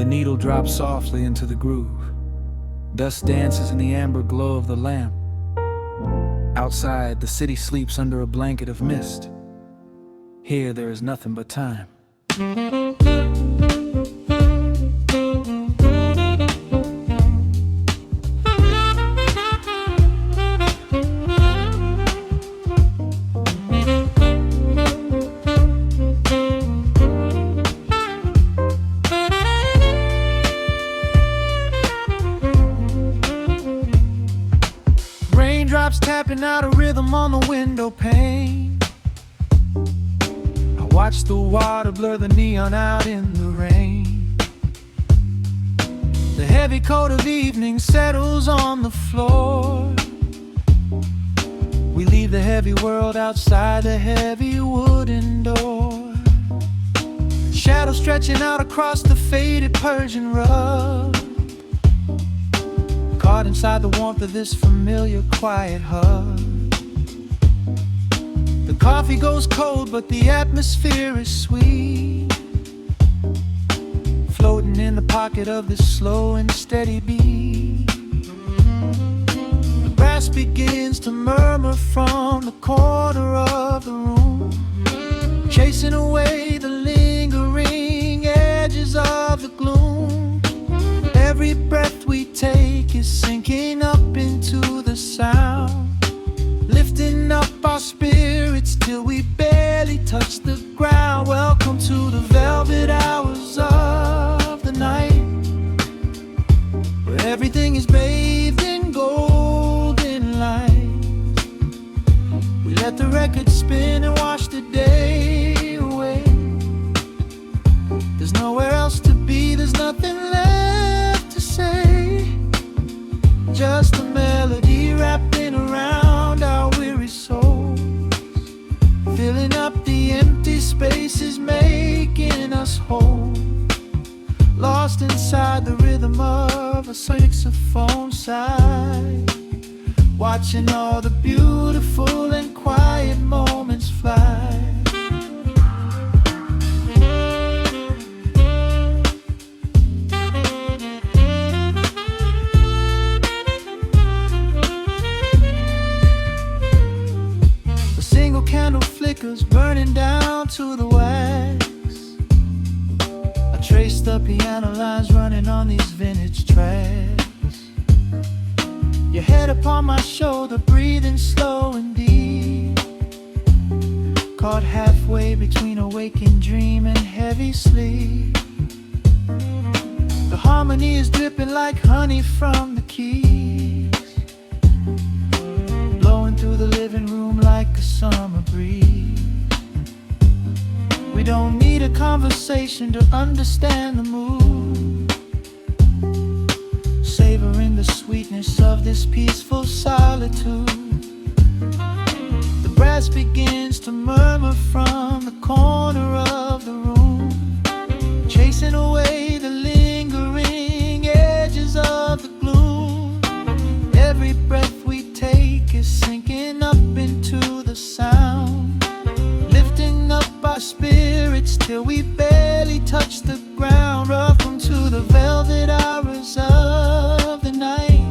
The needle drops softly into the groove. Dust dances in the amber glow of the lamp. Outside, the city sleeps under a blanket of mist. Here, there is nothing but time. Raindrops tapping out a rhythm on the window pane. I watch the water blur the neon out in the rain. The heavy coat of evening settles on the floor. We leave the heavy world outside the heavy wooden door. Shadows stretching out across the faded Persian rug. Caught inside the warmth of this familiar quiet hug. The coffee goes cold, but the atmosphere is sweet. Floating in the pocket of this slow and steady beat. The brass begins to murmur from the corner of the room, chasing away the lingering edges of the gloom. Every breath we take is sinking up into the sound, lifting up our spirits till we barely touch the ground. Welcome to the velvet hours of the night, where everything is bathed in golden light. We let the record spin and wash the day away. There's nowhere else to be, there's nothing left to say. Just a melody wrapping around our weary souls, filling up the empty spaces, making us whole. Lost inside the rhythm of a saxophone sigh, watching all the beautiful and quiet moments fly. Candle flickers burning down to the wax. I trace the piano lines running on these vintage tracks. Your head upon my shoulder, breathing slow and deep, caught halfway between a waking dream and heavy sleep. The harmony is dripping like honey from the keys, blowing through the living room like a summer breeze. We don't need a conversation to understand the mood, savoring the sweetness of this peaceful solitude. The brass begins to murmur from the corner of the room, chasing away the lingering edges of the gloom. Every breath we take is sinking up into the sound, lifting up our spirits till we barely touch the ground. Welcome to the velvet hours of the night,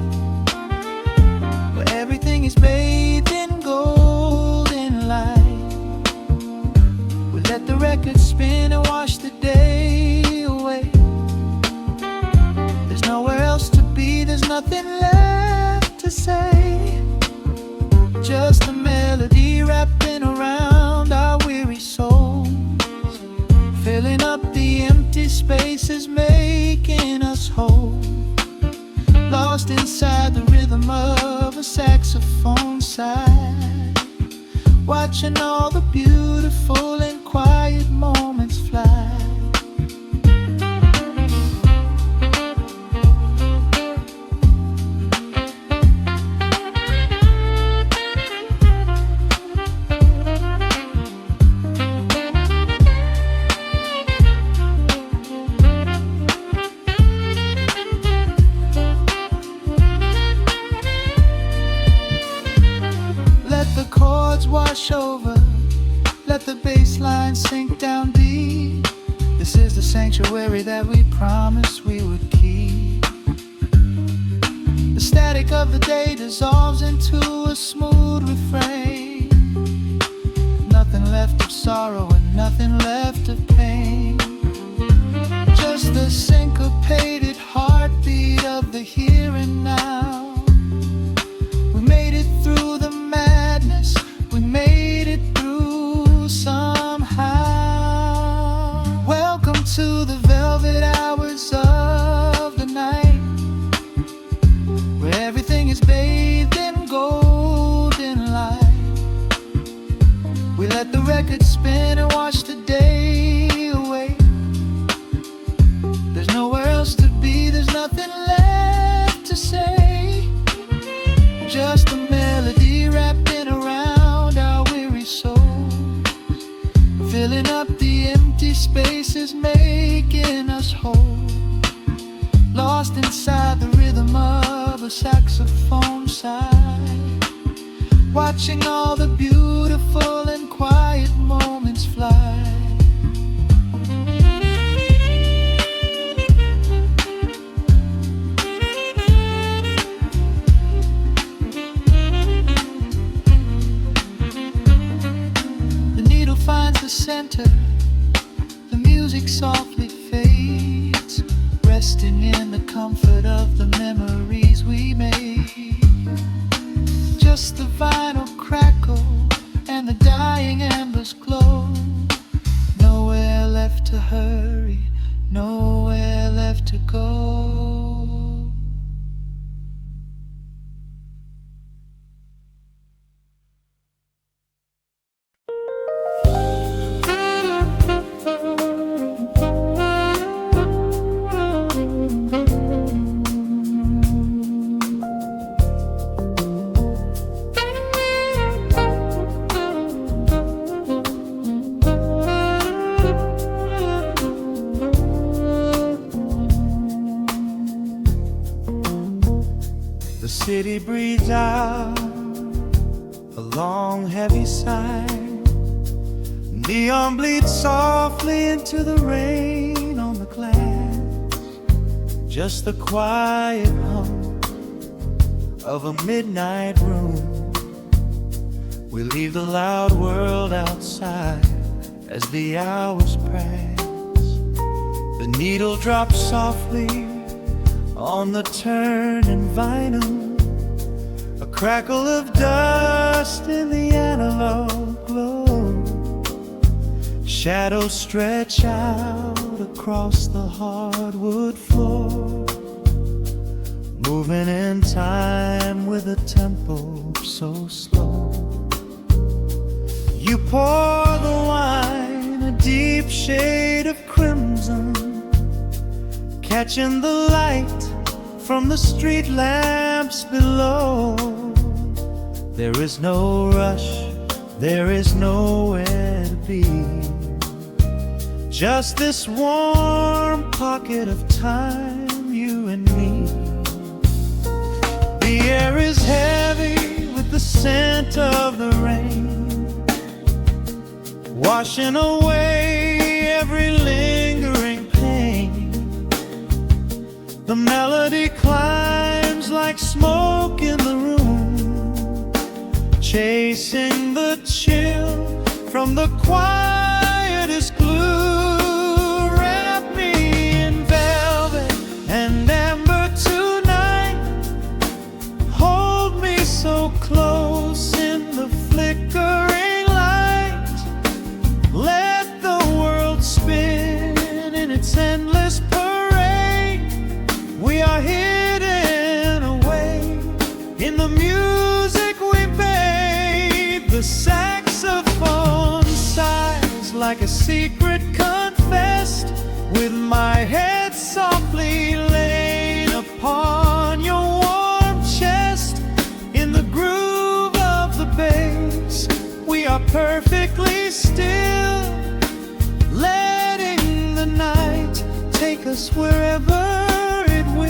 where everything is bathed in golden light. We let the record spin and wash the day away. There's nowhere else to be, there's nothing left to say. Just a melody wrapping around our weary souls, filling up the empty spaces, making us whole. Lost inside the rhythm of a saxophone sigh, watching all the beautiful and quiet moments fly. Wash over, let the bass line sink down deep. This is the sanctuary that we promised we would keep. The static of the day dissolves into a smooth refrain. Nothing left of sorrow and nothing left of pain. Just the syncopated heartbeat of the here and now. We made it through the madness, we made it through somehow. Welcome to the velvet hours of the night, where everything is bathed in golden light. We let the record spin and watch the day away. There's nowhere else to be, there's nothing left to say. Just a melody wrapping around our weary souls, filling up the empty spaces, making us whole. Lost inside the rhythm of a saxophone sigh, watching all the beautiful and quiet moments fly. The needle finds the center, the music softly fades, resting in the comfort of the memories we made. Just the vinyl crackle and the dying embers glow. Nowhere left to hurry, nowhere left to go. The city breathes out a long heavy sigh. Neon bleeds softly into the rain on the glass. Just the quiet hum of a midnight room. We leave the loud world outside as the hours pass. The needle drops softly on the turning vinyl. A crackle of dust in the analog glow. Shadows stretch out across the hardwood floor, moving in time with a tempo so slow. You pour the wine, a deep shade of crimson, catching the light from the street lamps below. There is no rush, there is nowhere to be. Just this warm pocket of time, you and me. The air is heavy with the scent of the rain, washing away every lingering pain. The melody climbs like smoke in the room, chasing the chill from the quietest glue. Wrap me in velvet and amber tonight, hold me so close in the flickering light. Let the world spin in its endless parade. We are hidden away in the music we made. The saxophone sighs like a secret confessed, with my head softly laid upon your warm chest. In the groove of the bass, we are perfectly still, letting the night take us wherever it will.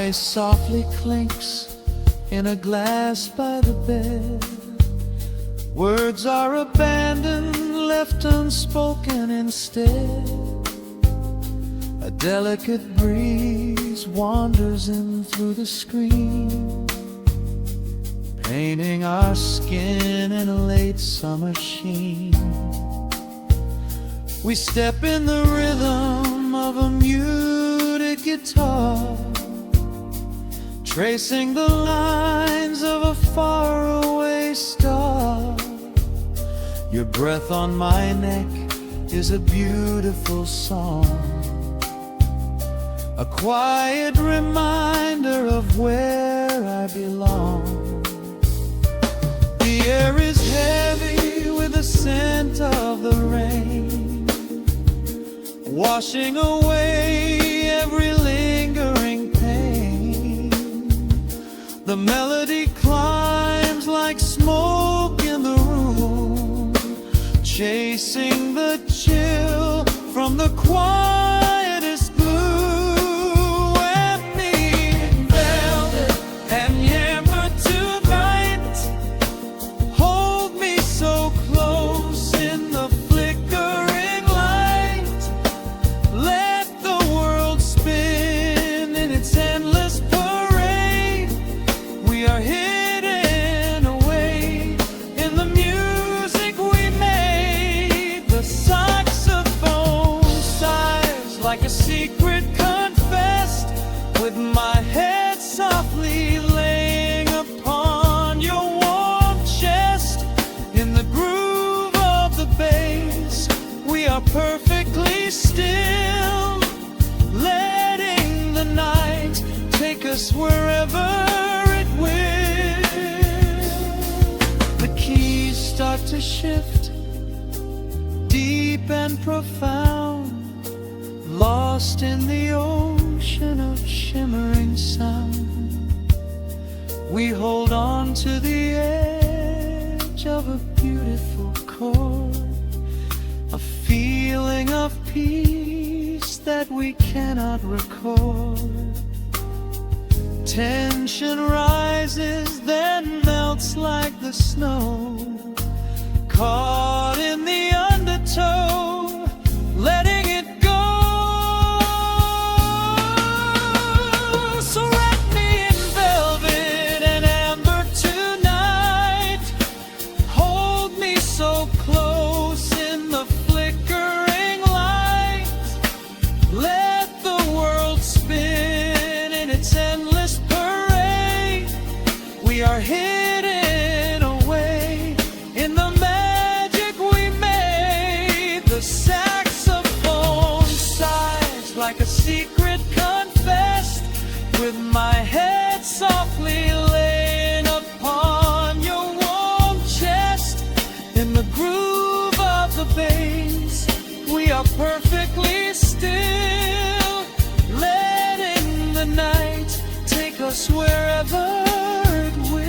Ice softly clinks in a glass by the bed. Words are abandoned, left unspoken instead. A delicate breeze wanders in through the screen, painting our skin in a late summer sheen. We step in the rhythm of a muted guitar, tracing the lines of a faraway star. Your breath on my neck is a beautiful song, a quiet reminder of where I belong. The air is heavy with the scent of the rain, washing away every lingering pain. The melody climbs like smoke in the room, chasing the chill from the quietest blue. And me in velvet and yammer tonight, hold me so close in the flickering light. Let the world spin in its endless parade. We are hidden away in the music we made. The saxophone sighs like a secret confessed, with my head softly laying upon your warm chest. In the groove of the bass, we are perfectly still, letting the night take us wherever it will. The keys start to shift, deep and profound, lost in the ocean of shimmering sound. We hold on to the edge of a beautiful chord, a feeling of peace that we cannot record. Tension rises, then melts like the snow, caught in the undertow, letting it go. So wrap me in velvet and amber tonight, hold me so close in the flickering light. Let the world spin in its endless parade. We are hidden away in the magic we made. The saxophone sighs like a secret confessed, with my head softly laying upon your warm chest. In the groove of the bass, we are perfectly still, letting the night take us wherever it will.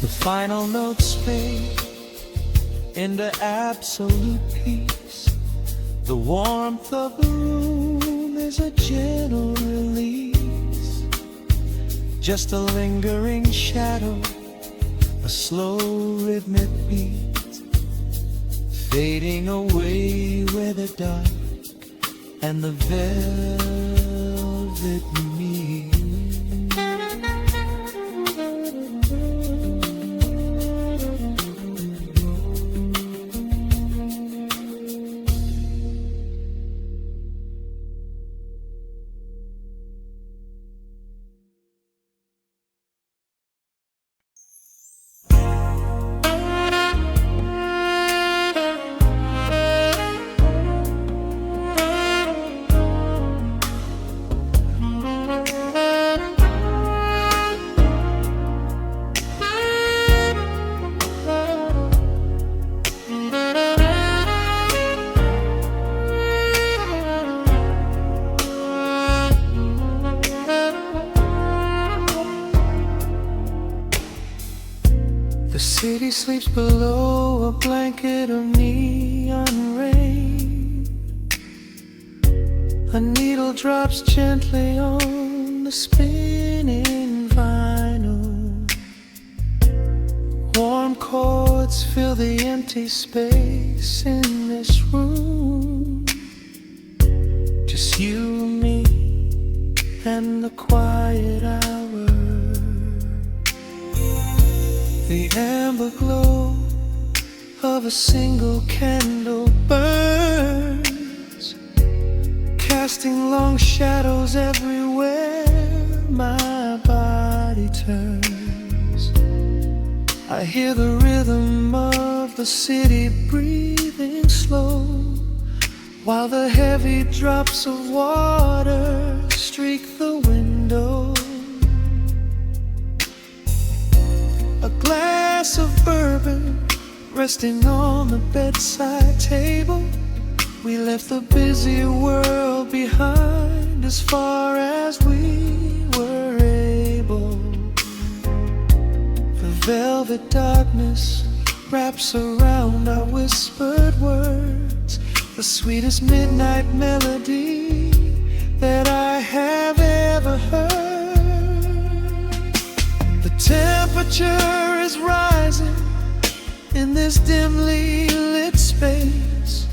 The final notes fade into absolute peace. The warmth of the room is a gentle release, just a lingering shadow, a slow rhythmic beat, fading away where the dark and the velvet meet. sleeps below a blanket of neon rain. A needle drops gently on the spinning vinyl. Warm chords fill the empty space in this room. Just you and me and the quiet hour. The amber glow of a single candle burns, casting long shadows everywhere my body turns. I hear the rhythm of the city breathing slow, while the heavy drops of water streak the window. A glass of bourbon resting on the bedside table. We left the busy world behind as far as we were able. The velvet darkness wraps around our whispered words, the sweetest midnight melody that I have ever heard. The temperature is rising in this dimly lit space.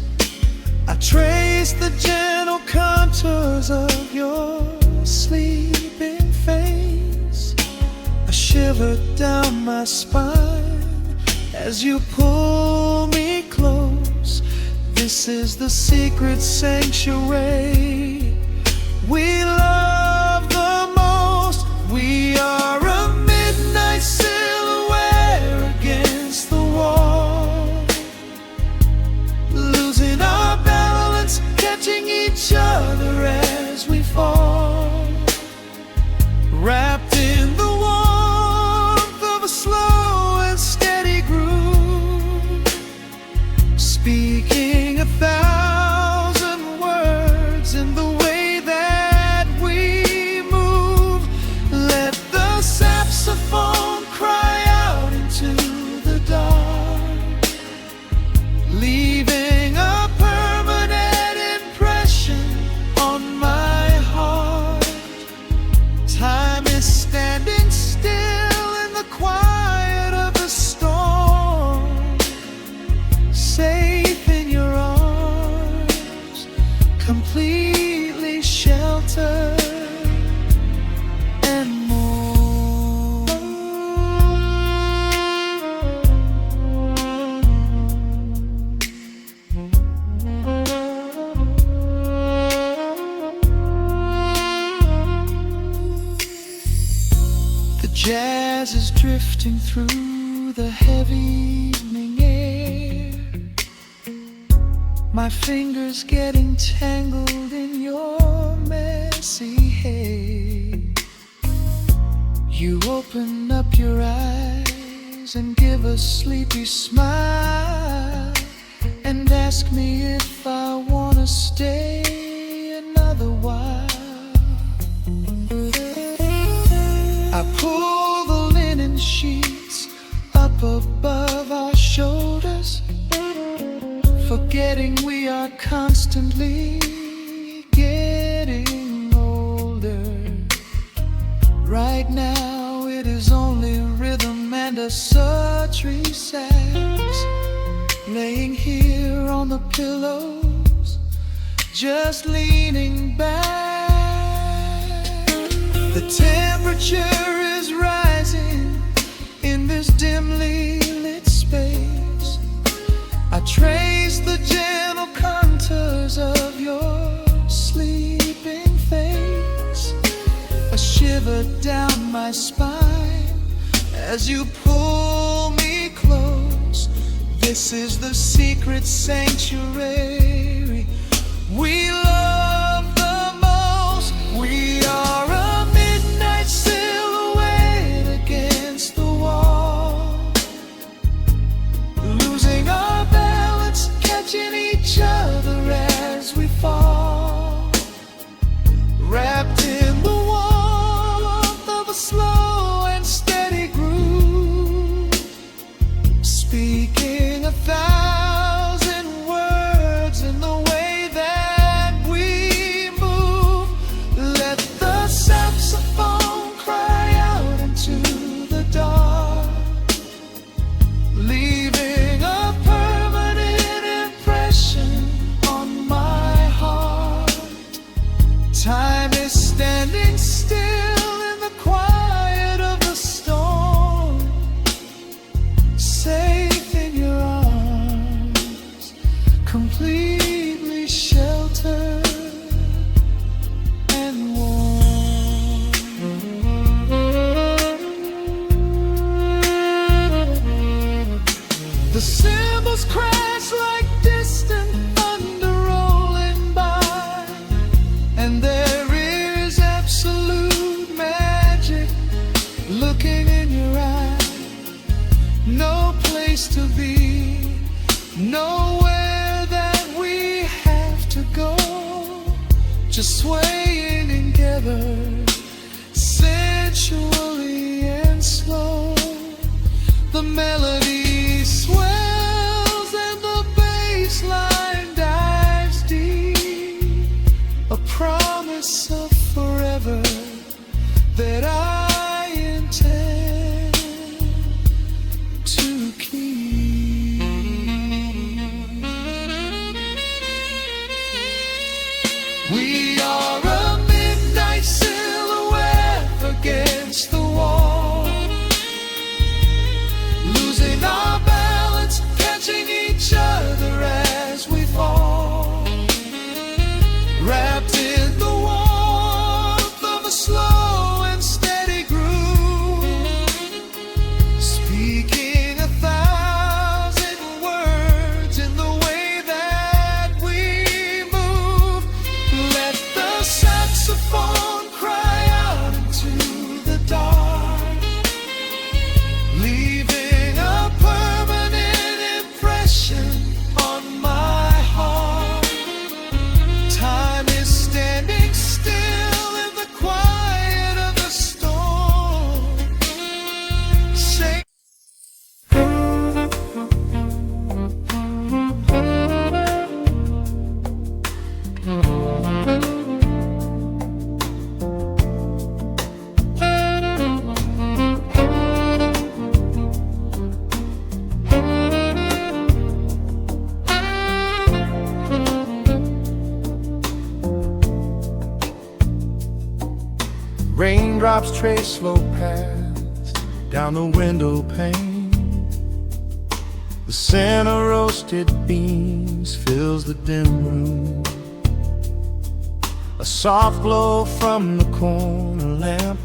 I trace the gentle contours of your sleeping face. A shiver down my spine as you pull me close. This is the secret sanctuary we love the most. We are a midnight silhouette against the wall, losing our balance, catching each other as we fall, wrapped in the warmth of a slow and steady groove, speaking 1,000 words in the way that we move. Let the saxophone cry out into the dark, leaving a permanent impression on my heart. Time is standing still in the quiet of the storm, safe in your arms, completely sheltered and more. The jazz is drifting through the heavy evening air, my fingers getting tangled in your messy hair. You open up your eyes and give a sleepy smile, and ask me if I wanna stay another while. I pull the linen sheets up above our shoulders, forgetting we are constantly getting older. Right now it is only rhythm and a sultry sax, laying here on the pillows, just leaning back. The temperature is rising in this dimly lit space. I trace the gentle contours of your sleeping face. A shiver down my spine as you pull me close. This is the secret sanctuary we love the most. We are a midnight silhouette against the wall, losing our balance, catching each other as we fall, wrapped in the warmth of a slow and steady groove, completely sheltered and warm. The cymbals crash like distant thunder rolling by, and there is absolute magic looking in your eye. No place to be, nowhere that we have to go, just swaying together, sensually and slow. The melody swells and the bass line dives deep, a promise of forever that I intend to keep. We are a midnight silhouette against the wall, losing our balance, catching each other as we fall, wrapped in the warmth of a slow and steady groove, speaking 1,000 words in the way that we move. Let the saxophone cry out into the dark, leaving a permanent impression on my heart. Time is standing still in the quiet of the storm. Say raindrops trace slow paths down the window pane. The scent of roasted beans fills the dim room. A soft glow from the corner lamp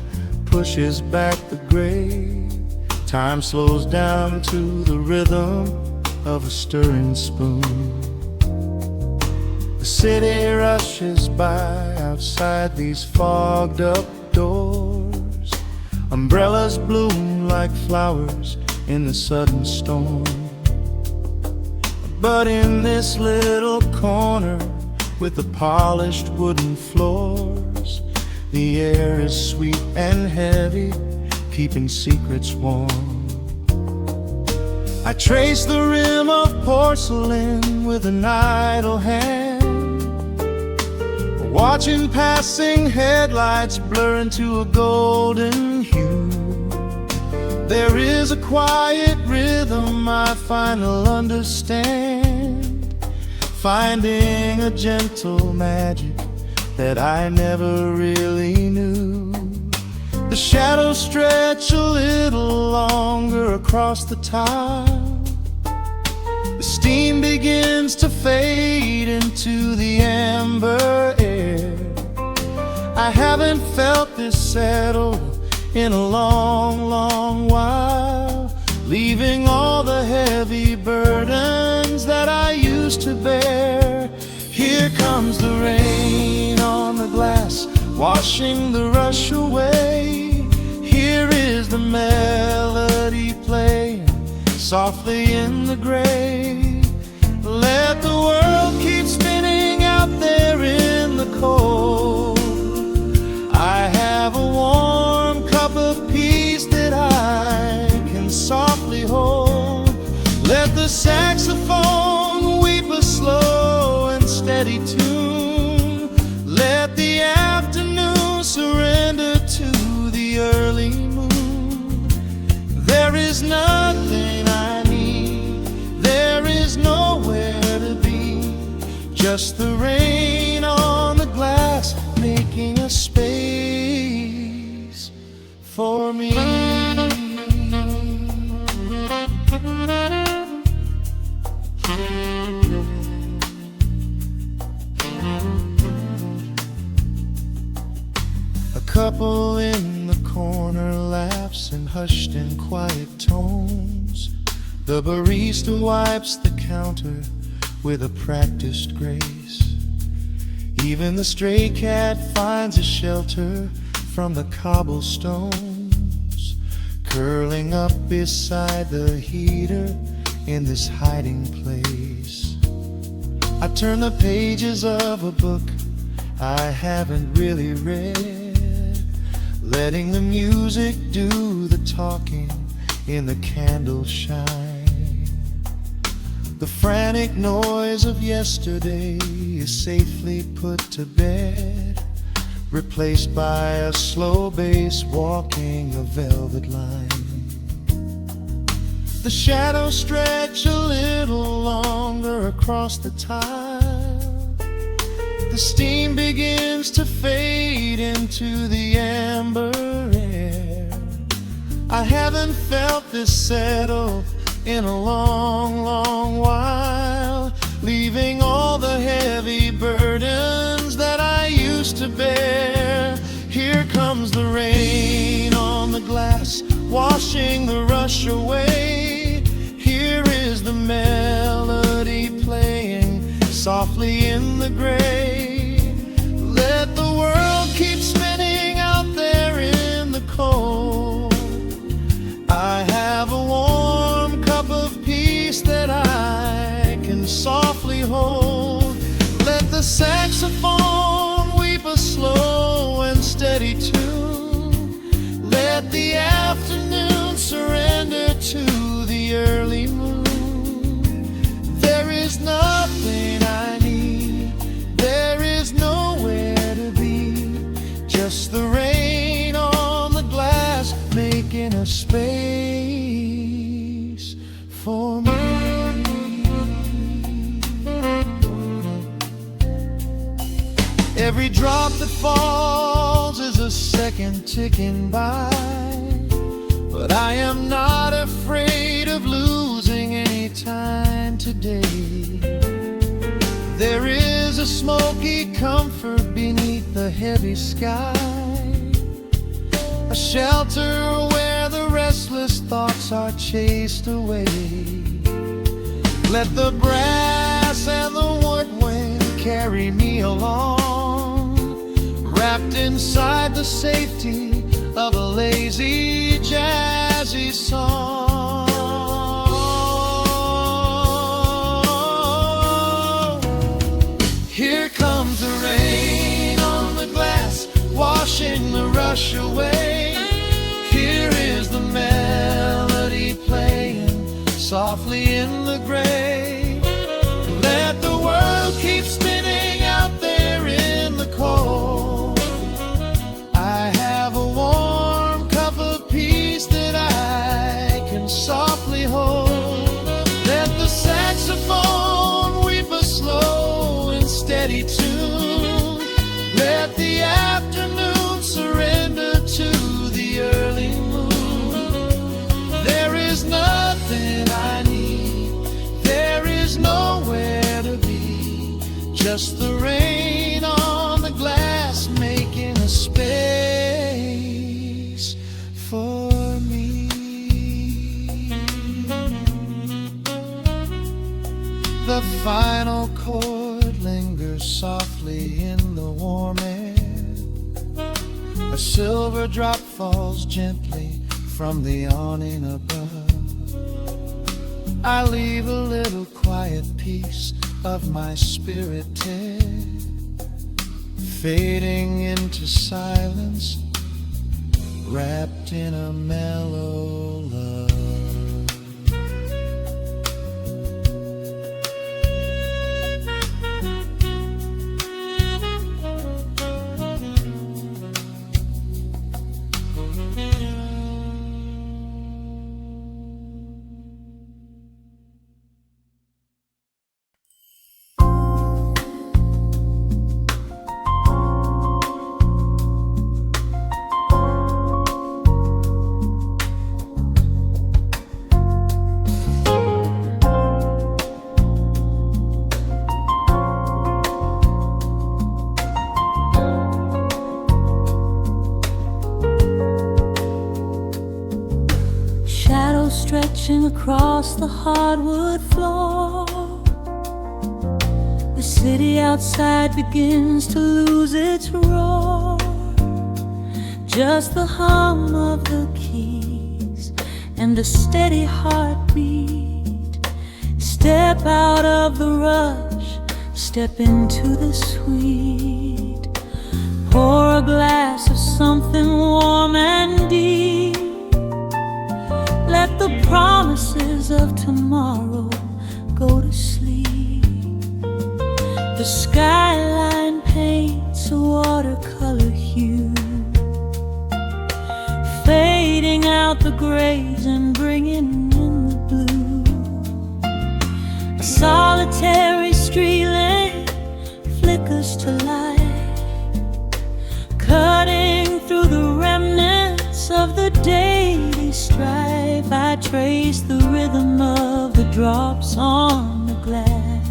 pushes back the gray. Time slows down to the rhythm of a stirring spoon. The city rushes by outside these fogged up doors. Umbrellas bloom like flowers in the sudden storm. But in this little corner with the polished wooden floors, the air is sweet and heavy, keeping secrets warm. I trace the rim of porcelain with an idle hand, watching passing headlights blur into a golden hue. There is a quiet rhythm I finally understand, finding a gentle magic that I never really knew. The shadows stretch a little longer across the tile. The steam begins to fade into the amber air. I haven't felt this settled in a long, long while, leaving all the heavy burdens that I used to bear. Here comes the rain on the glass, washing the rush away. Here is the melody playing softly in the gray. Let the world keep spinning out there in the cold. I have a warm cup of peace that I can softly hold. Let the saxophone weep a slow and steady tune. Let the afternoon surrender to the early moon. There is nothing I need, there is nowhere to be, just the rain on the glass making a space for me. couple in the corner laughs in hushed and quiet tones. The barista wipes the counter with a practiced grace. Even the stray cat finds a shelter from the cobblestones, curling up beside the heater in this hiding place. I turn the pages of a book I haven't really read, letting the music do the talking in the candle shine. The frantic noise of yesterday is safely put to bed, replaced by a slow bass walking a velvet line. The shadows stretch a little longer across the tile. The steam begins to fade into the amber air. I haven't felt this settle in a long, long while, leaving all the heavy burdens that I used to bear. Here comes the rain on the glass, washing the rush away. Here is the melody playing softly in the gray. Let the world keep spinning out there in the cold. I have a warm cup of peace that I can softly hold. Let the saxophone weep a slow and steady tune. Let the afternoon surrender to the early moon. There is nothing I need, there is nowhere to be, just the rain on the glass making a space for me. Every drop that falls is a second ticking by, but I am not afraid of losing any time today. There is a smoky comfort beneath the heavy sky, a shelter where the restless thoughts are chased away. Let the brass and the woodwind carry me along, wrapped inside the safety of a lazy, jazzy song. Here comes the rain on the glass, washing the rush away. Here is the melody playing softly in the gray. Let the world keep spinning out there in the cold. I have a warm cup of peace that I can softly hold. Let the saxophone weep a slow and steady tune. Let the afternoon surrender to the early moon. There is nothing I need, there is nowhere to be, just the rain on the glass making a space for me. The final chord lingers softly in the warm air. A silver drop falls gently from the awning above. I leave a little quiet piece of my spirit tear, fading into silence, wrapped in a mellow love. crashing across the hardwood floor. The city outside begins to lose its roar. Just the hum of the keys and a steady heartbeat. Step out of the rush, step into the sweet. Pour a glass of something warm and deep. Let the promises of tomorrow go to sleep. The skyline paints a watercolor hue, fading out the grays and bringing in the blue. A solitary street lamp flickers to life, cutting through the remnants of the daily strife. I trace the rhythm of the drops on the glass,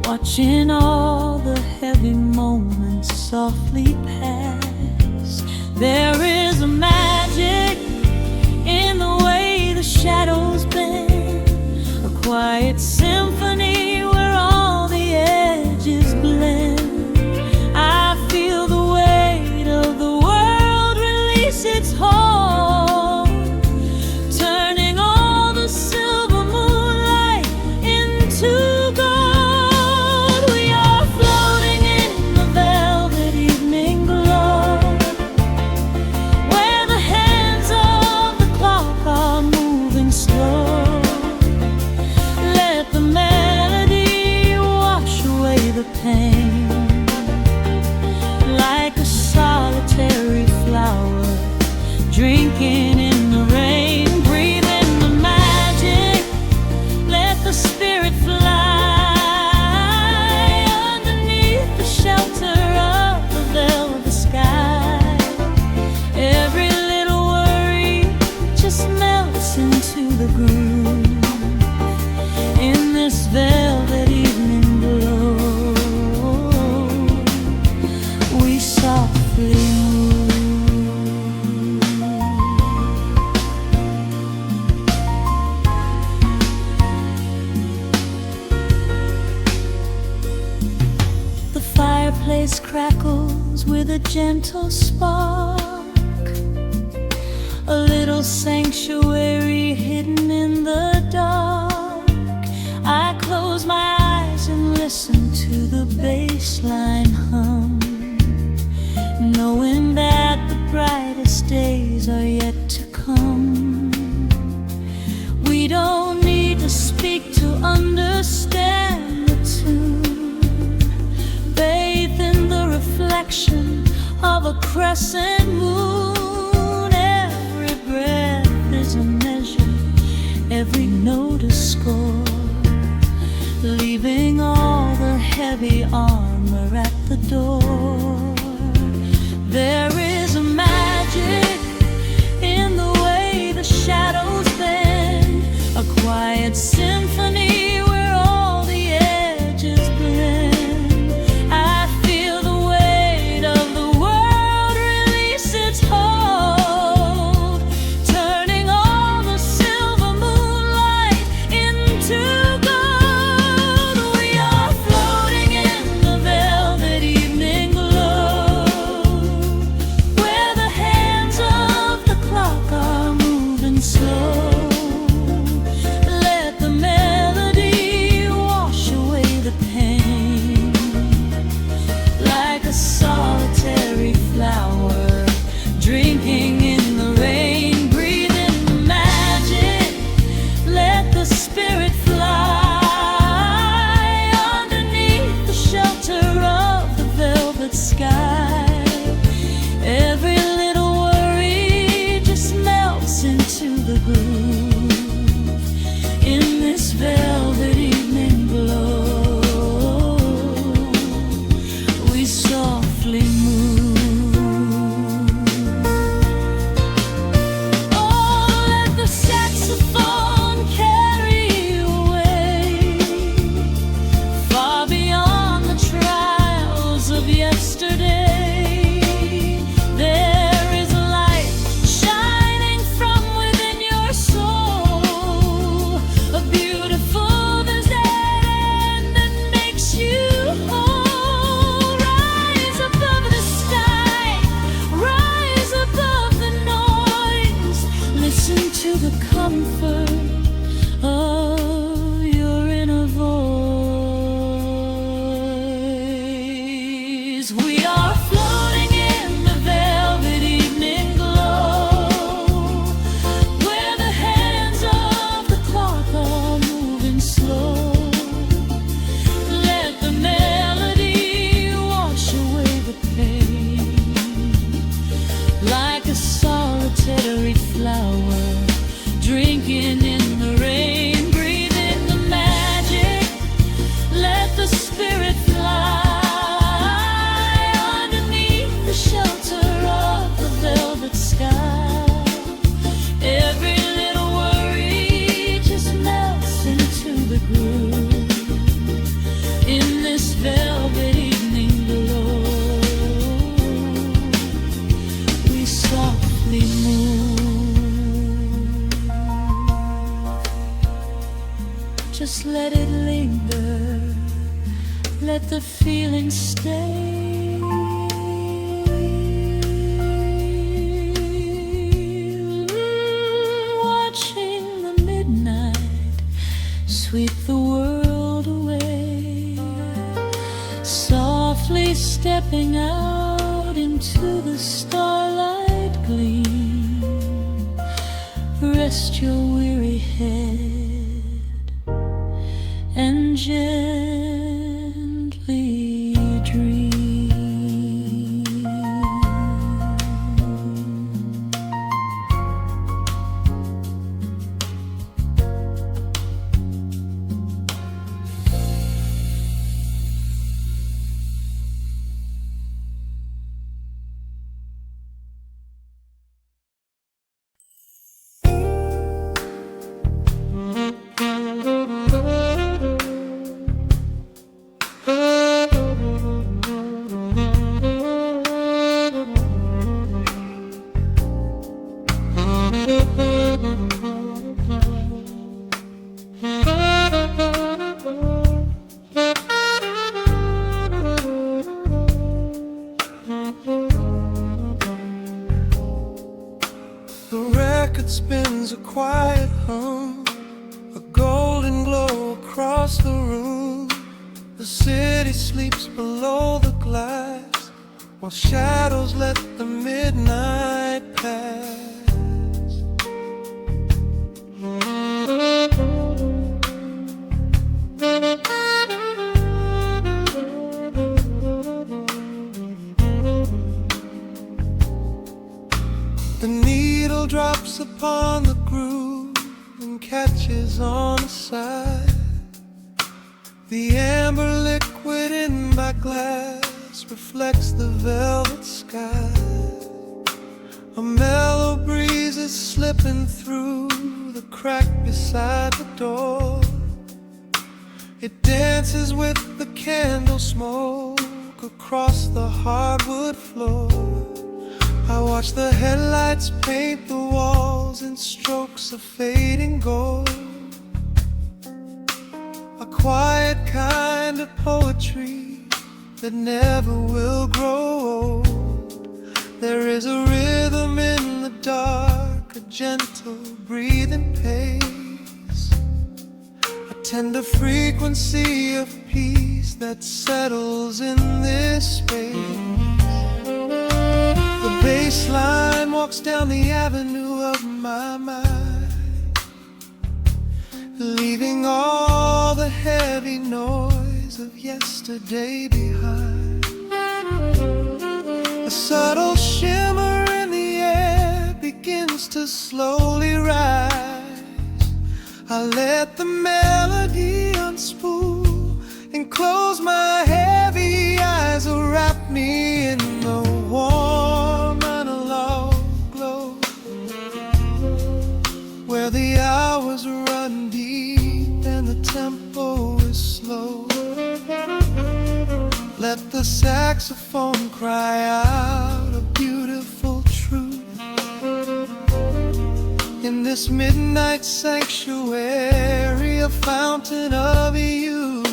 watching all the heavy moments softly pass. There is a magic in the way the shadows bend, a quiet symphony where all the edges blend. I feel the weight of the world release its hold, turning all the silver moonlight into gold. We are floating in the velvet evening glow, where the hands of the clock are moving slow. Let the melody wash away the pain, like a solitary flower drinking in the rain. Breathe in the magic, let the spirit fly underneath the shelter of the velvet sky. Every little worry just melts into the groove in this velvet evening glow. We softly move. The fireplace crackles with a gentle spark, a little sanctuary hidden in the dark. I close my eyes and listen to the bass line hum, knowing that the brightest days are yet to come. We don't need to speak to understand the tune. Bathe in the reflection of a crescent moon. Every breath is a measure, every note a score, leaving all the heavy armor at the door. There is a magic in the way the shadows bend, a quiet symphony where all the edges blend. I feel the weight of the world release its hold, turning all the silver moonlight into gold. We are floating in let it linger, let the feeling stay. Watching the midnight sweep the world away, softly stepping out into the starlight gleam. Rest your weary head and gently dream. The record spins a quiet hum, a golden glow across the room. The city sleeps below the glass, while shadows let the midnight pass. The needle drops upon the groove and catches on the side. The amber liquid in my glass reflects the velvet sky. A mellow breeze is slipping through the crack beside the door. It dances with the candle smoke across the hardwood floor. I watch the headlights paint the walls in strokes of fading gold. A quiet kind of poetry that never will grow old. There is a rhythm in the dark, a gentle breathing pace, a tender frequency of peace that settles in this space. The bass line walks down the avenue of my mind, leaving all the heavy noise of yesterday behind. A subtle shimmer in the air begins to slowly rise. I let the melody unspool and close my heavy eyes, will wrap me in the warm analog glow, where the hours run deep and the tempo is slow. Let the saxophone cry out a beautiful truth in this midnight sanctuary, a fountain of youth.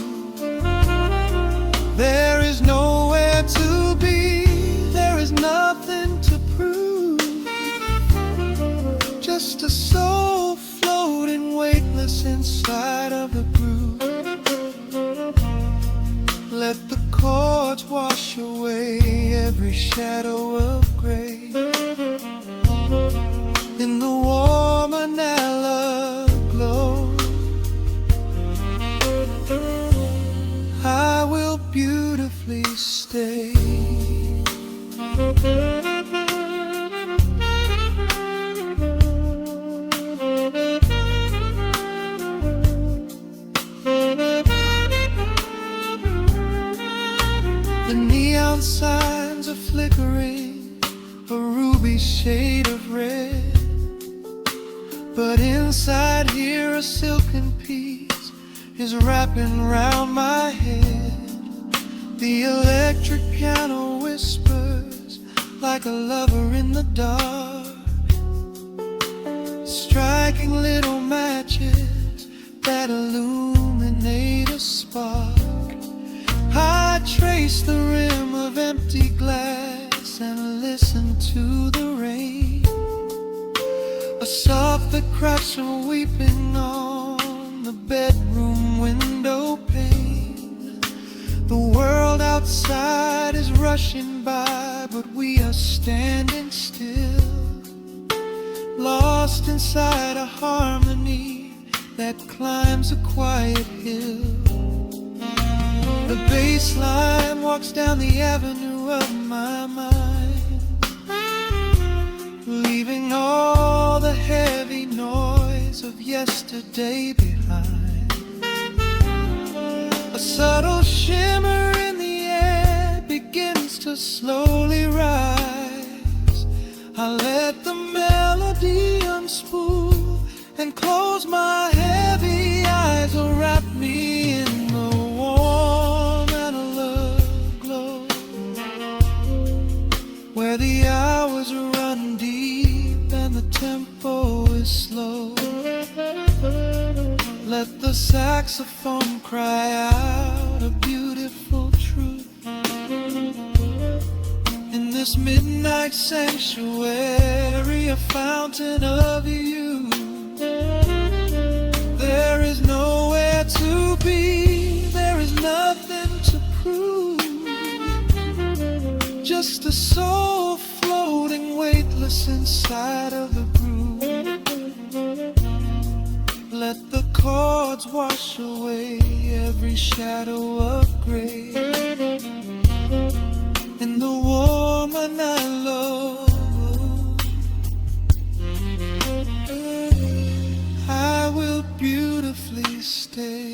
There is nowhere to be, there is nothing to prove, just a soul floating weightless inside of the groove. Let the chords wash away every shadow of gray. In the warm analog glow, I will beautifully stay. The neon signs are flickering, a ruby shade of red, but inside here a silken peace is wrapping round my head. The electric piano whispers like a lover in the dark, striking little matches that illumine illuminate a spark. I trace the rim of empty glass and listen to the rain, a soft that cracks from weeping on the bedroom window pane. The world outside is rushing by, but we are standing still, lost inside a harmony that climbs a quiet hill. The bass line walks down the avenue of my mind, leaving all the heavy noise of yesterday behind. A subtle shimmer in the air begins to slowly rise. I let the melody unspool and close my heavy eyes, will wrap me in the warm analog glow, where the hours run deep and the tempo is slow. Let the saxophone cry out a beautiful truth in this midnight sanctuary, a fountain of youth. There is nowhere to be, there is nothing to prove, just a soul floating weightless inside of the groove. Let the chords wash away every shadow of gray in the woman I love. I will beautifully stay.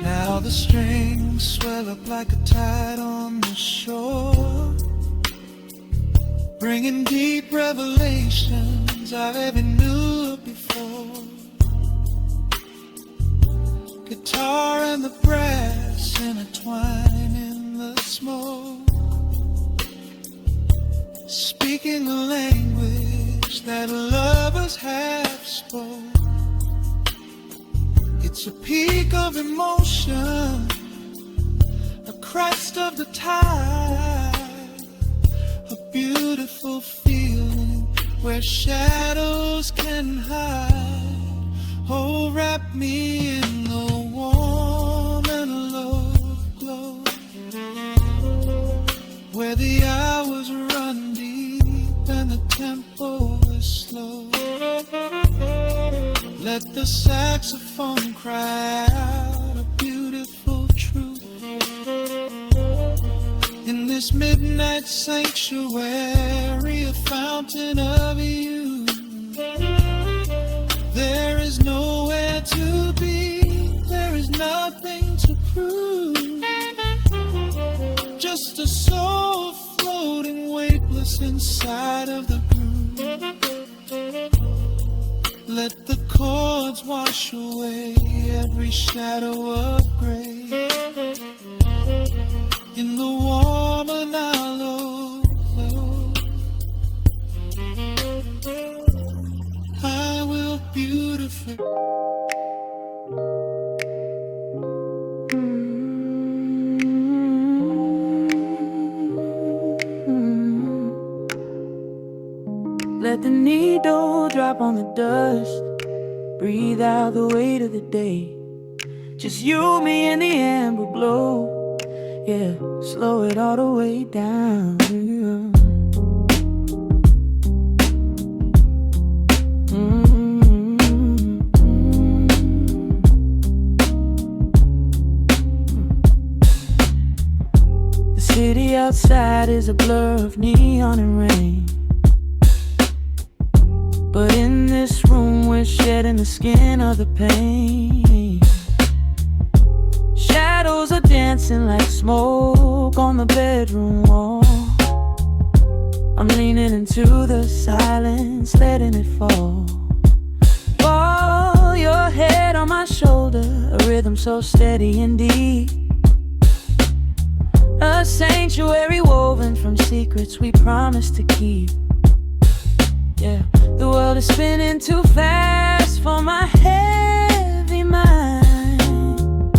Now the strings swell up like a tide on the shore, bringing deep revelations I've ever knew before. Guitar and the brass intertwine in the smoke, speaking a language that lovers have spoke. It's a peak of emotion, a crest of the tide, a beautiful feeling where shadows can hide. Oh, wrap me in the warm analog glow, where the hours run deep and the tempo is slow. Let the saxophone cry out a beautiful truth in this midnight sanctuary, a fountain of youth. There is nowhere to be, there is nothing to prove, just a soul floating weightless inside of the groove. Let the chords wash away every shadow of gray in the warm analog glow. I will beautifully. Let the needle drop on the dust, breathe out the weight of the day. Just you, me, and the amber glow. Yeah, slow it all the way down. The city outside is a blur of neon and rain, but in this room we're shedding the skin of the pain. Shadows are dancing like smoke on the bedroom wall. I'm leaning into the silence, letting it fall. Fall your head on my shoulder, a rhythm so steady and deep. sanctuary woven from secrets we promised to keep. Yeah, the world is spinning too fast for my heavy mind,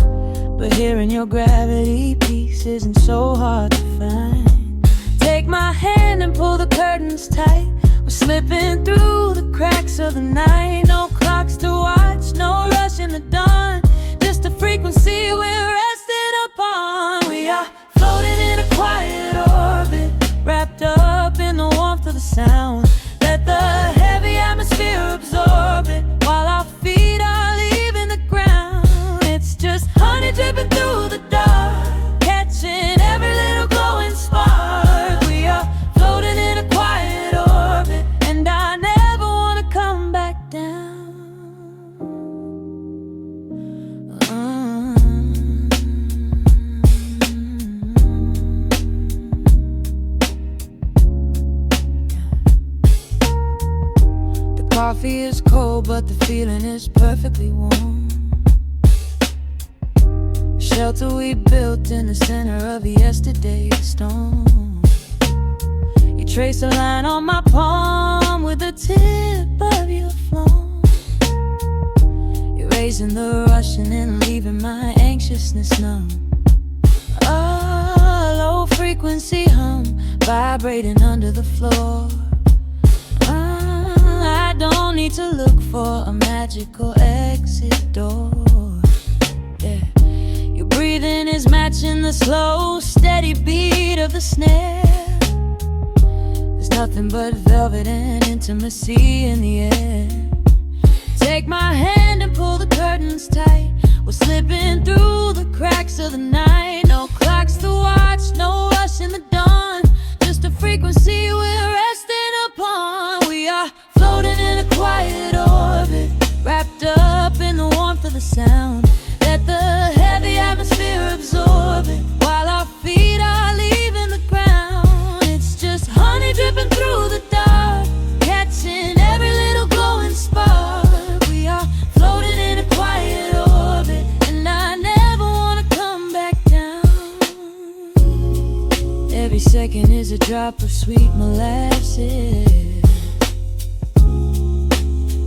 but hearing your gravity piece isn't so hard to find. Take my hand and pull the curtains tight. We're slipping through the cracks of the night. No clocks to watch, no rush in the dawn, just a frequency we're resting upon. We are floating in a quiet orbit, wrapped up in the warmth of the sound. Let the heavy atmosphere absorb it while our feet are leaving the ground. It's just honey dripping through the dark, catching every little glowing spark. We are floating in a quiet orbit, and I never want to come back down. Coffee is cold, but the feeling is perfectly warm. Shelter we built in the center of yesterday's storm. You trace a line on my palm with the tip of your phone, erasing the rushing and leaving my anxiousness numb. A low frequency hum vibrating under the floor. I don't need to look for a magical exit door. Yeah, your breathing is matching the slow, steady beat of the snare. There's nothing but velvet and intimacy in the air. Take my hand and pull the curtains tight. We're slipping through the cracks of the night. No clocks to watch, no rush in the dawn, just a frequency we're resting upon. We are floating in a quiet orbit, wrapped up in the warmth of the sound. Let the heavy atmosphere absorb it while our feet are leaving the ground. It's just honey dripping through the dark, catching every little glowing spark. We are floating in a quiet orbit, and I never want to come back down. Every second is a drop of sweet molasses,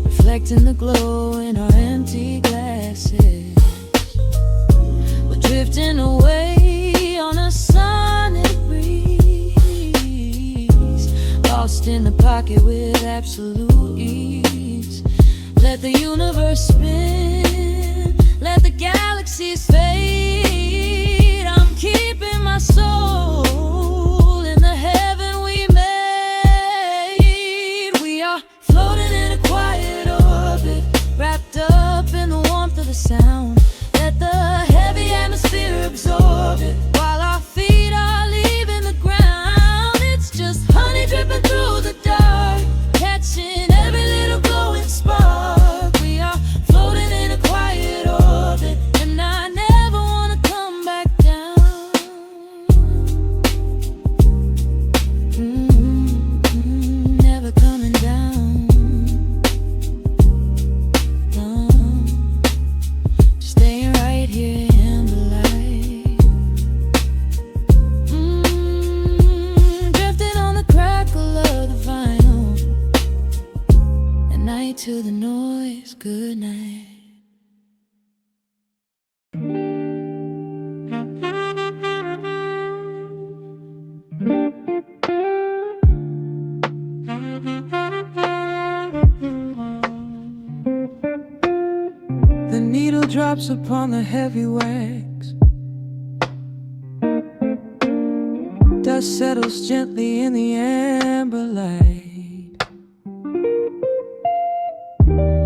reflecting the glow in our empty glasses. We're drifting away on a sonic breeze, lost in the pocket with absolute ease. Let the universe spin, let the galaxies fade. I'm keeping my soul in the heaven we made. We are floating in a quiet orbit, wrapped up in the warmth of the sound. Let the heavy atmosphere absorb it while our feet are leaving the ground. It's just honey dripping through the dark, catching every little glowing spark. We are floating in a quiet orbit, and I never want to come back down. Never coming down. No, just staying right here in the light. Drifting on the crackle of the vinyl. At night to the noise, good night. The needle drops upon the heavy wax. Dust settles gently in the amber light.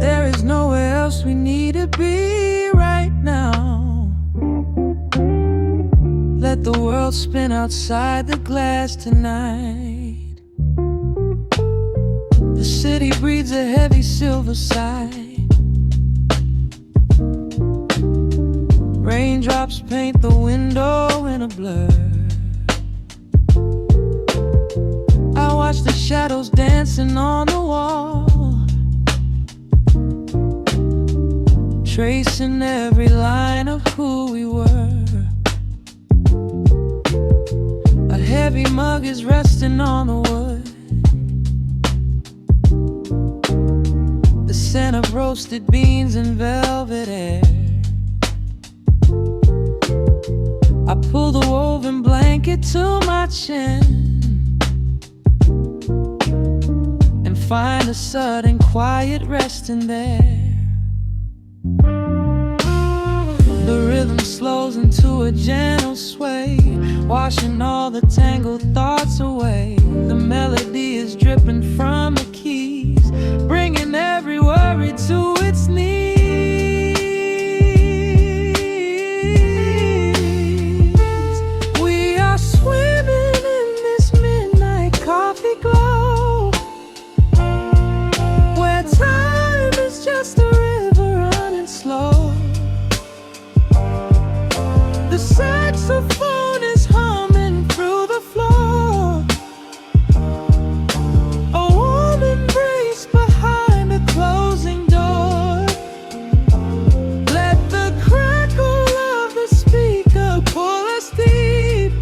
There is nowhere else we need to be right now. Let the world spin outside the glass tonight. The city breathes a heavy silver sigh. Raindrops paint the window in a blur. I watch the shadows dancing on the wall, tracing every line of who we were. A heavy mug is resting on the wood. The scent of roasted beans and velvet air. I pull the woven blanket to my chin and find a sudden quiet resting there. The rhythm slows into a gentle sway, washing all the tangled thoughts away. The melody is dripping from the keys, bringing every worry to its knees. We are swimming in this midnight coffee glow, where time is just a river running slow. The saxophone is humming through the floor. A warm embrace behind a closing door. Let the crackle of the speaker pull us deep,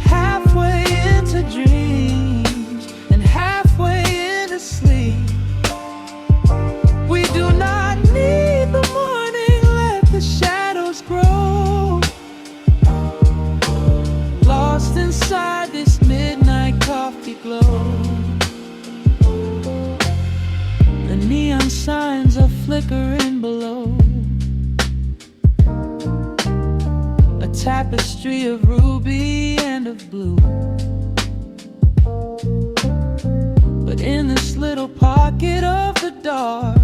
halfway into dreams and halfway into sleep. We do not need the morning, let the shadows grow. Lost inside this midnight coffee glow. The neon signs are flickering below. A tapestry of ruby and of blue. But in this little pocket of the dark,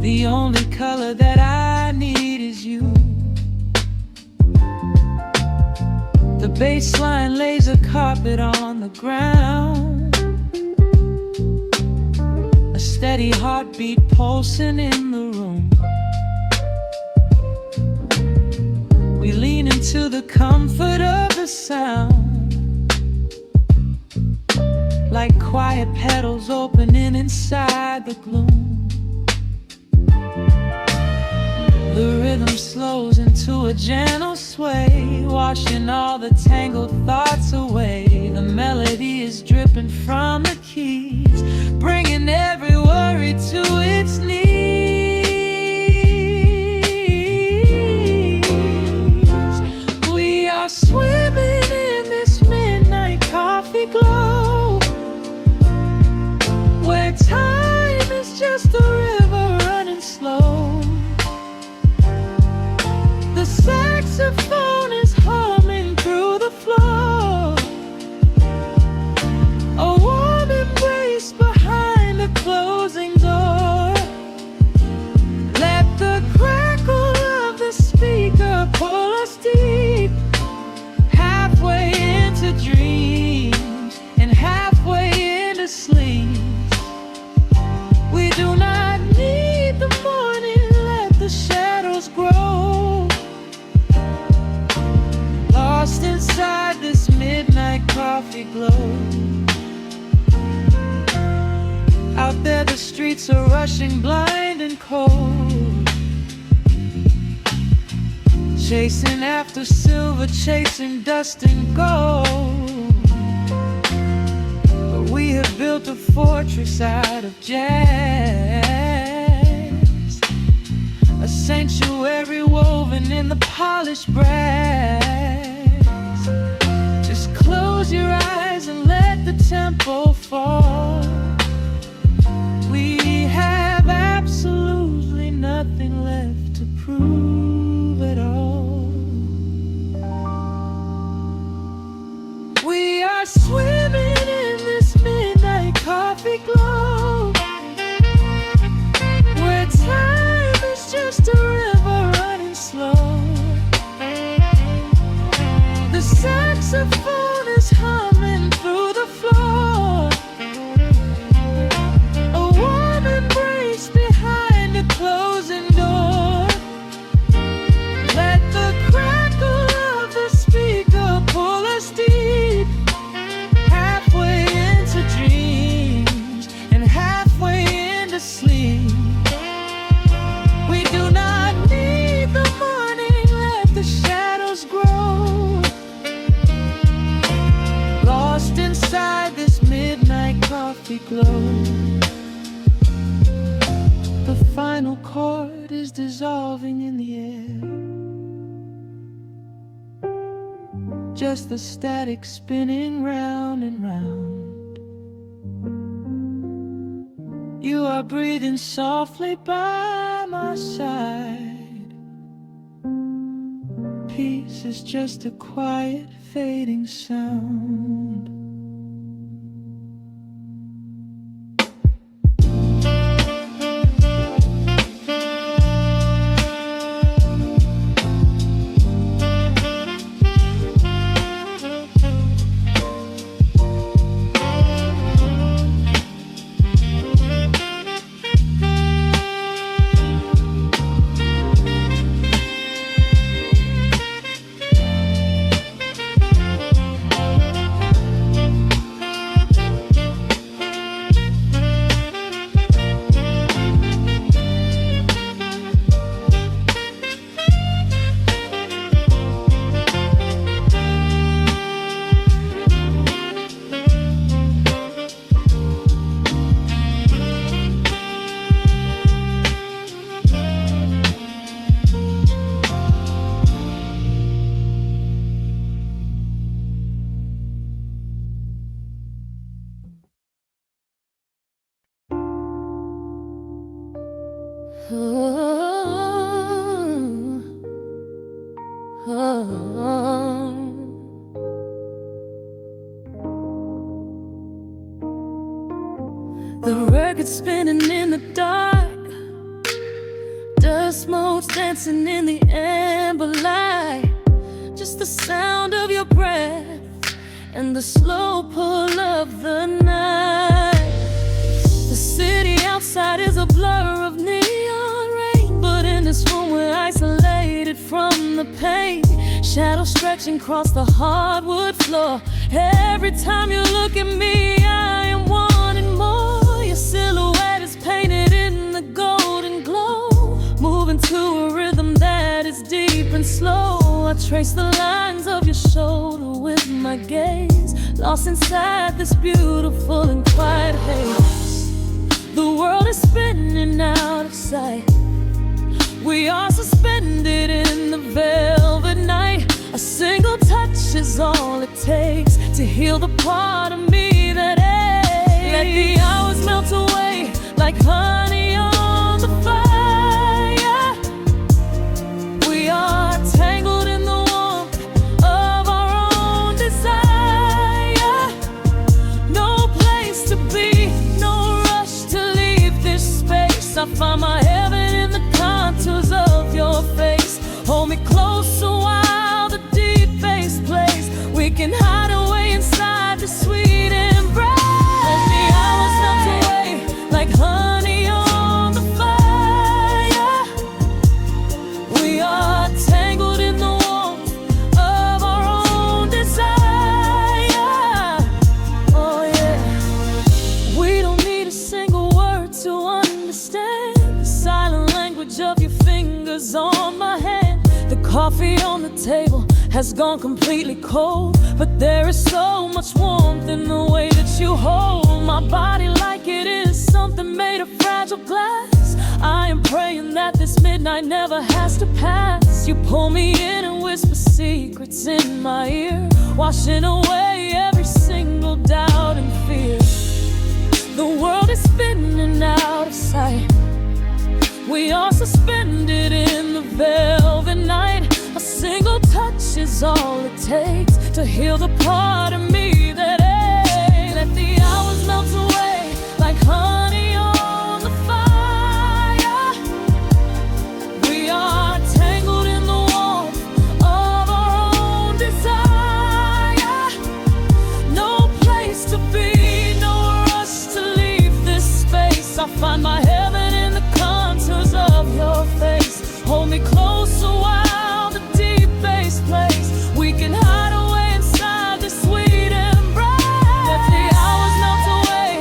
the only color that I need is you. The baseline lays a carpet on the ground, a steady heartbeat pulsing in the room. We lean into the comfort of the sound, like quiet petals opening inside the gloom. The rhythm slows into a gentle sway, washing all the tangled thoughts away. The melody is dripping from the keys, bringing every worry to its knees. We are swimming in this midnight coffee glow, where time is just a river running slow. The saxophone is humming through the floor. A warm embrace behind a closing door. Let the crackle of the speaker pull us deep, halfway into dreams and halfway into sleep. We do not need the morning, let the shadows grow. Lost inside this midnight coffee glow. Out there the streets are rushing blind and cold, chasing after silver, chasing dust and gold. But we have built a fortress out of jazz, a sanctuary woven in the polished brass. Just close your eyes and let the tempo fall. We have absolutely nothing left to prove at all. We are swimming in this midnight coffee glow, where time is just a river running slow. The saxophone is humming through the floor. A warm embrace behind a closing door. Let the crackle of the speaker pull us deep, halfway into dreams and halfway into sleep. We do not need the morning, let the shadows grow. glow. The final chord is dissolving in the air, just the static spinning round and round. You are breathing softly by my side. Peace is just a quiet fading sound. The record spinning in the dark, dust motes dancing in the amber light. Just the sound of your breath and the slow pull of the night. The city outside is a blur of neon rain, but in this room we're isolated from the pain. Shadows stretching across the hardwood floor. Every time you look at me, I am wanting more. Your silhouette is painted in the golden glow, moving to a rhythm that is deep and slow. I trace the lines of your shoulder with my gaze, lost inside this beautiful and quiet haze. The world is spinning out of sight. We are suspended in the velvet night. A single touch is all it takes to heal the part of me that aches. Let the hours melt away like honey on the fire. We are tangled in the warmth of our own desire. No place to be, no rush to leave this space. I find my heaven in the contours of your face. Hold me closer while the deep bass plays. We can hide away inside the sweet embrace. Let the hours melt away like honey on the fire. We are tangled in the warmth of our own desire. Oh yeah. We don't need a single word to understand the silent language of your fingers on my hand. The coffee on the table has gone completely cold, but there is so much warmth in the way that you hold my body like it is something made of fragile glass. I am praying that this midnight never has to pass. You pull me in and whisper secrets in my ear, washing away every single doubt and fear. The world is spinning out of sight. We are suspended in the velvet night. A single touch is all it takes to heal the part of me that aches. Let the hours melt away like honey on the fire. We are tangled in the warmth of our own desire. No place to be, no rush to leave this space. I find my heaven in the contours of your face. Hold me closer while the deep bass plays. We can hide away inside this sweet embrace. Let the hours melt away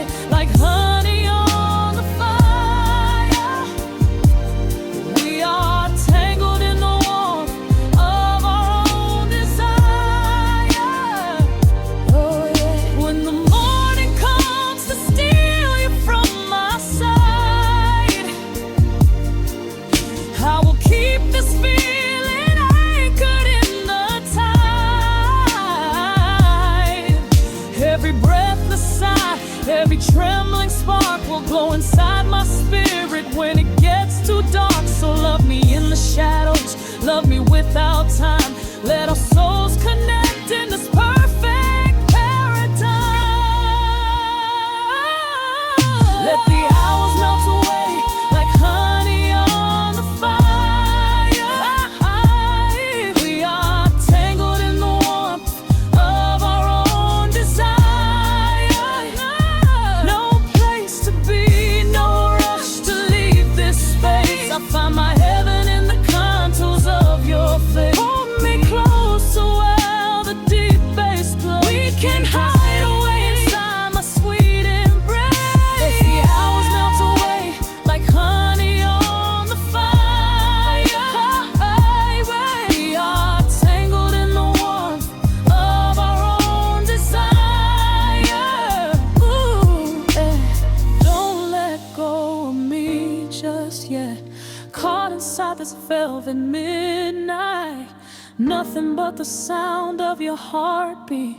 12 at midnight. Nothing but the sound of your heartbeat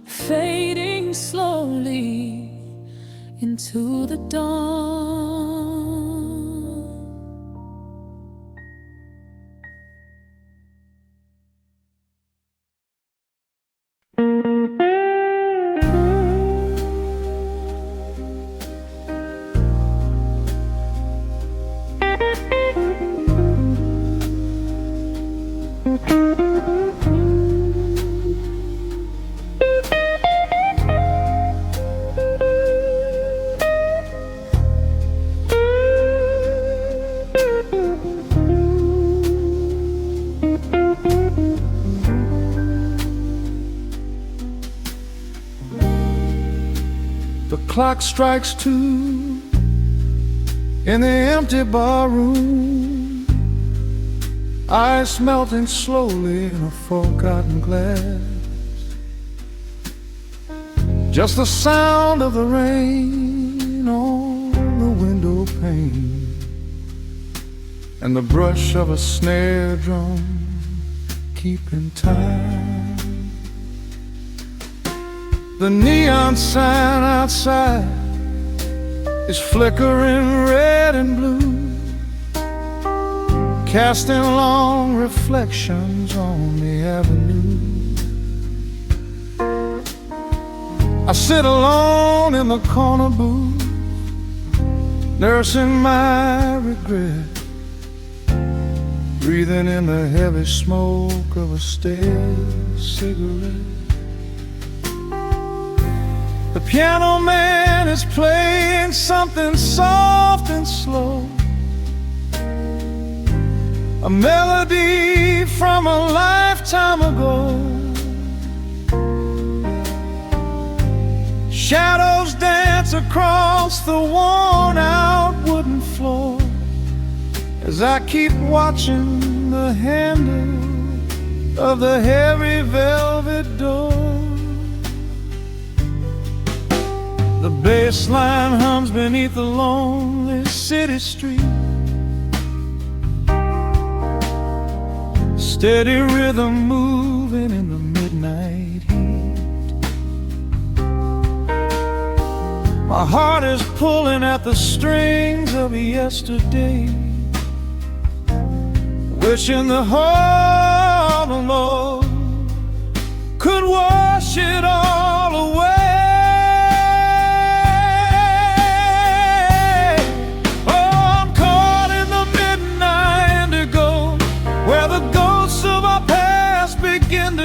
fading slowly into the dawn. The clock strikes 2 in the empty bar room, ice melting slowly in a forgotten glass. Just the sound of the rain on the window pane and the brush of a snare drum keeping time. The neon sign outside is flickering red and blue, casting long reflections on the avenue. I sit alone in the corner booth, nursing my regret, breathing in the heavy smoke of a stale cigarette. The piano man is playing something soft and slow, a melody from a lifetime ago. Shadows dance across the worn-out wooden floor as I keep watching the handle of the heavy velvet door. The bass line hums beneath the lonely city street, steady rhythm moving in the midnight heat. My heart is pulling at the strings of yesterday, wishing the heart alone could wash it all away.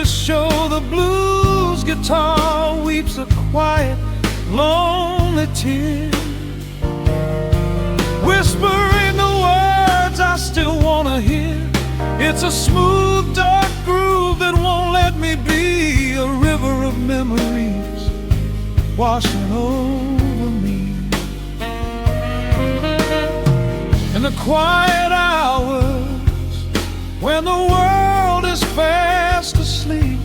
Show the blues guitar weeps a quiet, lonely tear, whispering the words I still wanna hear. It's a smooth, dark groove that won't let me be, a river of memories washing over me. In the quiet hours when the world is fast asleep,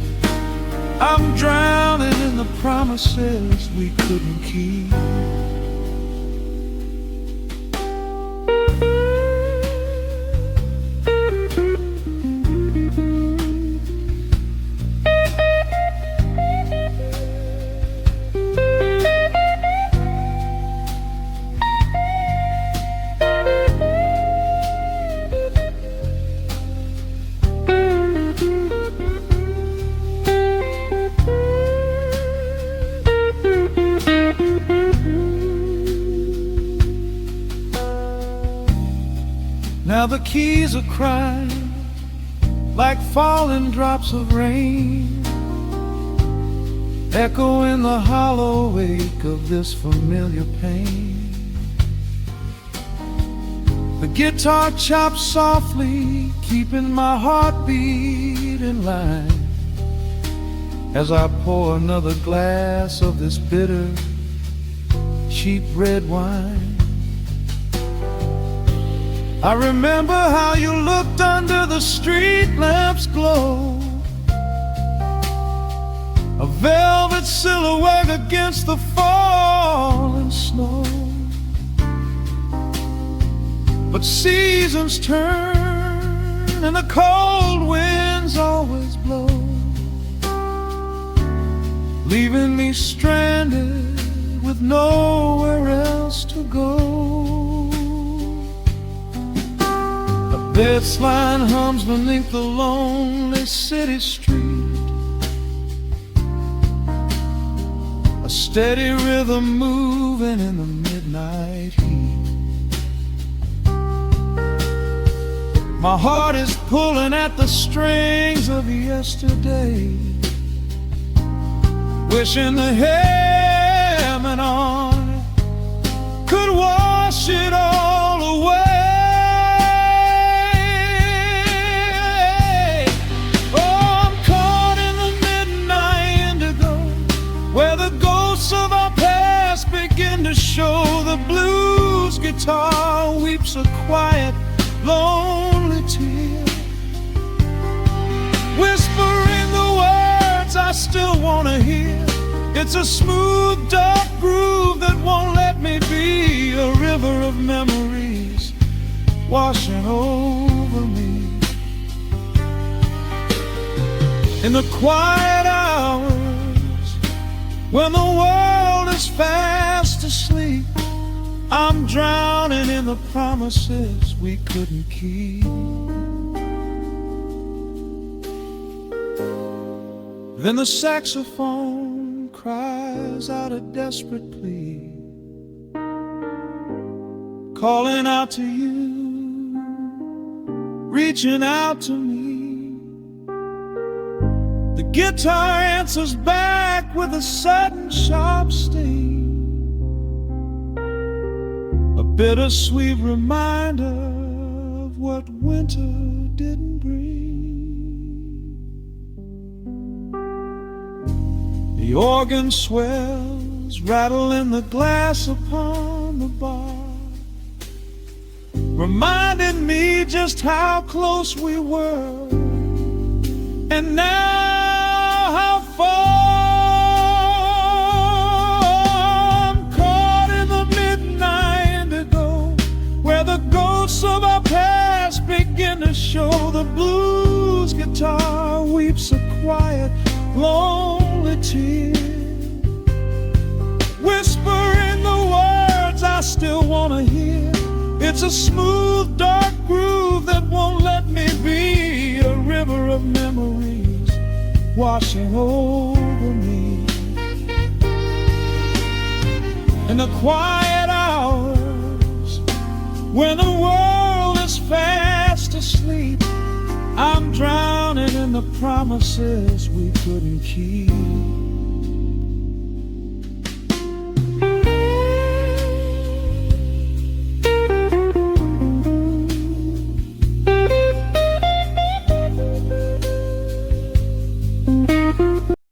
I'm drowning in the promises we couldn't keep. Now the keys are crying like falling drops of rain, echo in the hollow wake of this familiar pain. The guitar chops softly, keeping my heartbeat in line as I pour another glass of this bitter, cheap red wine. I remember how you looked under the street lamp's glow, a velvet silhouette against the falling snow. But seasons turn and the cold winds always blow, leaving me stranded with nowhere else to go. A baseline hums beneath the lonely city street, a steady rhythm moving in the midnight heat. My heart is pulling at the strings of yesterday, wishing the helmet on could wash it all away. Oh, I'm caught in the midnight indigo, where the ghosts of our past begin to show. The blues guitar weeps a quiet, lonely tear, whispering the words I still want to hear. It's a smooth, dark groove that won't let me be, a river of memories washing over me. In the quiet hours, when the world is fast asleep, I'm drowning in the promises we couldn't keep. Then the saxophone cries out a desperate plea, calling out to you, reaching out to me. The guitar answers back with a sudden sharp sting, a bittersweet reminder of what winter didn't bring. The organ swells, rattling the glass upon the bar, reminding me just how close we were, and now how far. I'm caught in the midnight indigo, where the ghosts of our past begin to show. The blues guitar weeps a quiet, lonely tear, whispering the words I still want to hear. It's a smooth, dark groove that won't let me be, a river of memories washing over me. In the quiet hours, when the world is fast asleep, I'm drowning in the promises we couldn't keep.